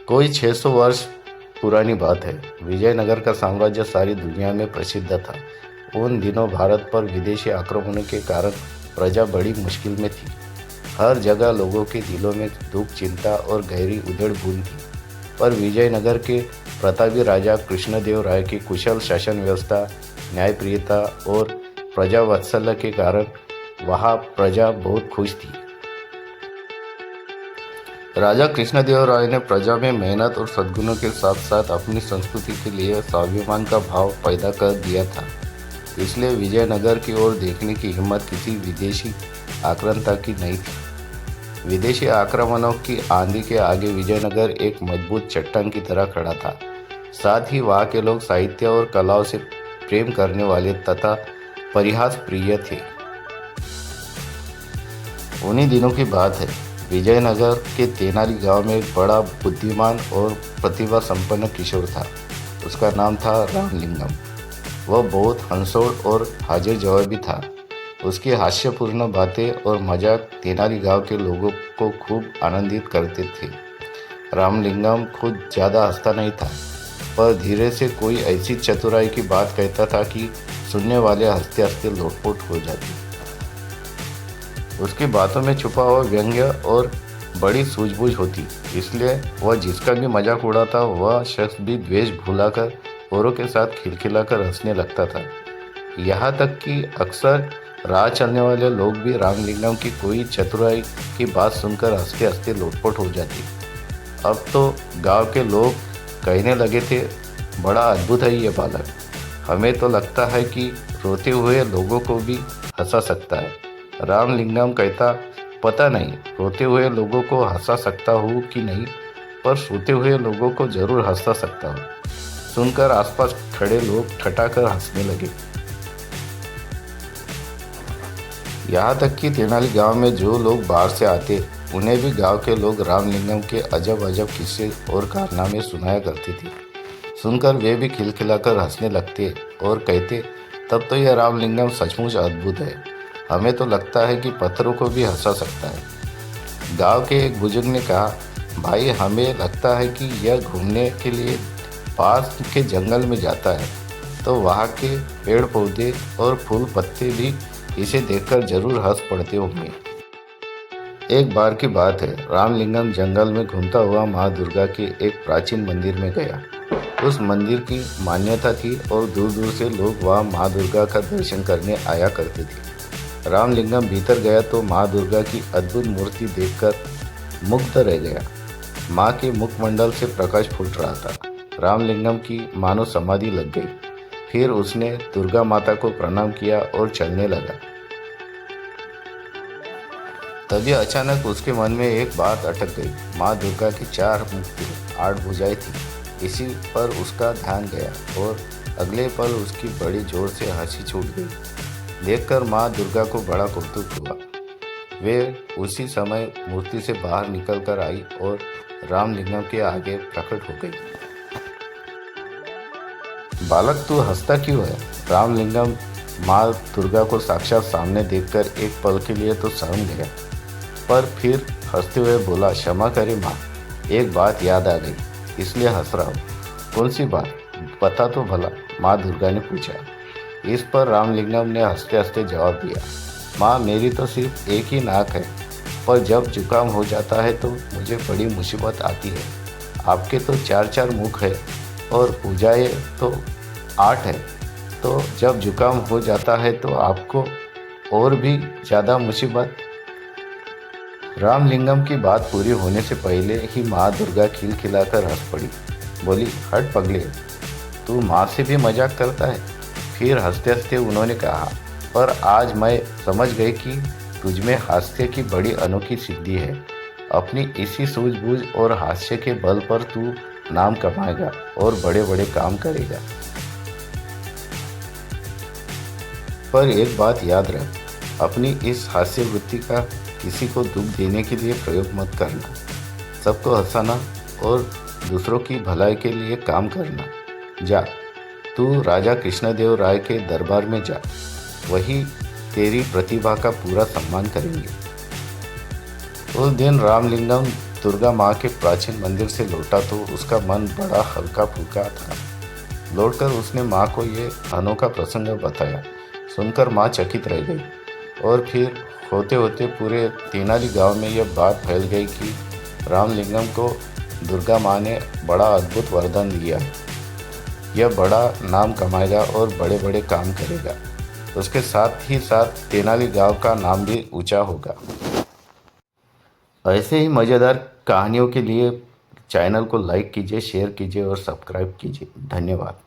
कोई 600 वर्ष पुरानी बात है। विजयनगर का साम्राज्य सारी दुनिया में प्रसिद्ध था। उन दिनों भारत पर विदेशी आक्रमणों के कारण प्रजा बड़ी मुश्किल में थी। हर जगह लोगों के दिलों में दुख, चिंता और गहरी उधेड़-बुन थी। पर विजयनगर के प्रतापी राजा कृष्णदेव राय की कुशल शासन व्यवस्था, न्यायप्रियता और प्रजा वात्सल्य के कारण वहाँ प्रजा बहुत खुश थी। राजा कृष्णदेव राय ने प्रजा में मेहनत और सद्गुणों के साथ साथ अपनी संस्कृति के लिए स्वाभिमान का भाव पैदा कर दिया था। इसलिए विजयनगर की ओर देखने की हिम्मत किसी विदेशी आक्रांता की नहीं थी। विदेशी आक्रमणों की आंधी के आगे विजयनगर एक मजबूत चट्टान की तरह खड़ा था। साथ ही वहाँ के लोग साहित्य और कलाओं से प्रेम करने वाले तथा परिहास प्रिय थे। उन्हीं दिनों की बात है। विजयनगर के तेनाली गांव में एक बड़ा बुद्धिमान और प्रतिभा संपन्न किशोर था। उसका नाम था रामलिंगम। वह बहुत हंसोड़ और हाजिर जवाबी था। उसकी हास्यपूर्ण बातें और मजाक तेनाली गांव के लोगों को खूब आनंदित करते थे। रामलिंगम खुद ज़्यादा हंसता नहीं था, पर धीरे से कोई ऐसी चतुराई की बात कहता था कि सुनने वाले हंसते हंसते लोटपोट हो जाते। उसकी बातों में छुपा हुआ व्यंग्य और बड़ी सूझबूझ होती, इसलिए वह जिसका भी मजाक उड़ाता वह शख्स भी द्वेष भुलाकर औरों के साथ खिलखिलाकर हंसने लगता था। यहाँ तक कि अक्सर राह चलने वाले लोग भी रामलिंगम की कोई चतुराई की बात सुनकर हंसते हंसते लोटपोट हो जाती। अब तो गांव के लोग कहने लगे थे, बड़ा अद्भुत है ये बालक। हमें तो लगता है कि रोते हुए लोगों को भी हंसा सकता है। रामलिंगम कहता, पता नहीं रोते हुए लोगों को हंसा सकता हूँ कि नहीं, पर सोते हुए लोगों को जरूर हंसा सकता हूँ। सुनकर आसपास खड़े लोग ठठाकर हंसने लगे। यहाँ तक कि तेनाली गांव में जो लोग बाहर से आते उन्हें भी गांव के लोग रामलिंगम के अजब अजब किस्से और कारनामे सुनाया करते थे। सुनकर वे भी खिलखिलाकर हंसने लगते और कहते, तब तो यह रामलिंगम सचमुच अद्भुत है। हमें तो लगता है कि पत्थरों को भी हंसा सकता है। गांव के एक बुजुर्ग ने कहा, भाई हमें लगता है कि यह घूमने के लिए पास के जंगल में जाता है, तो वहाँ के पेड़ पौधे और फूल पत्ते भी इसे देखकर जरूर हंस पड़ते होंगे। एक बार की बात है, रामलिंगम जंगल में घूमता हुआ माँ दुर्गा के एक प्राचीन मंदिर में गया। उस मंदिर की मान्यता थी और दूर दूर से लोग वहाँ माँ दुर्गा का दर्शन करने आया करते थे। रामलिंगम भीतर गया तो माँ दुर्गा की अद्भुत मूर्ति देखकर मुग्ध रह गया। माँ के मुखमंडल से प्रकाश फूट रहा था। रामलिंगम की मानो समाधि लग गई। फिर उसने दुर्गा माता को प्रणाम किया और चलने लगा। तभी अचानक उसके मन में एक बात अटक गई। माँ दुर्गा की 4 मुख थे, 8 भुजाएं थी। इसी पर उसका ध्यान गया और अगले पल उसकी बड़ी जोर से हंसी छूट गई। देखकर माँ दुर्गा को बड़ा कौतुक हुआ। वे उसी समय मूर्ति से बाहर निकलकर आई और रामलिंगम के आगे प्रकट हो गई। बालक तू हंसता क्यों है? रामलिंगम माँ दुर्गा को साक्षात सामने देखकर एक पल के लिए तो सहम गया, पर फिर हंसते हुए बोला, क्षमा करे माँ, एक बात याद आ गई इसलिए हंस रहा हूँ। कौन सी बात? बता तो भला, माँ दुर्गा ने पूछा। इस पर रामलिंगम ने हंसते हंसते जवाब दिया, माँ मेरी तो सिर्फ एक ही नाक है, पर जब जुकाम हो जाता है तो मुझे बड़ी मुसीबत आती है। आपके तो 4 मुख है और भुजाएं तो 8 है, तो जब जुकाम हो जाता है तो आपको और भी ज़्यादा मुसीबत। रामलिंगम की बात पूरी होने से पहले ही माँ दुर्गा खिलखिलाकर हंस पड़ी। बोली, हट पगले, तू माँ से भी मजाक करता है। फिर हंसते हंसते उन्होंने कहा, पर आज मैं समझ गई कि तुझमें हास्य की बड़ी अनोखी सिद्धि है। अपनी इसी सूझबूझ और हास्य के बल पर तू नाम कमाएगा और बड़े बड़े काम करेगा। पर एक बात याद रख, अपनी इस हास्य वृत्ति का किसी को दुख देने के लिए प्रयोग मत करना। सबको हंसाना और दूसरों की भलाई के लिए काम करना। जा, तू राजा कृष्णदेव राय के दरबार में जा, वही तेरी प्रतिभा का पूरा सम्मान करेंगे। उस दिन रामलिंगम दुर्गा माँ के प्राचीन मंदिर से लौटा तो उसका मन बड़ा हल्का फुल्का था। लौटकर उसने माँ को ये अनोखा प्रसंग बताया। सुनकर माँ चकित रह गई और फिर होते होते पूरे तेनाली गांव में यह बात फैल गई कि रामलिंगम को दुर्गा माँ ने बड़ा अद्भुत वरदान दिया है। यह बड़ा नाम कमाएगा और बड़े बड़े काम करेगा। उसके साथ ही साथ तेनाली गांव का नाम भी ऊंचा होगा। ऐसे ही मज़ेदार कहानियों के लिए चैनल को लाइक कीजिए, शेयर कीजिए और सब्सक्राइब कीजिए। धन्यवाद।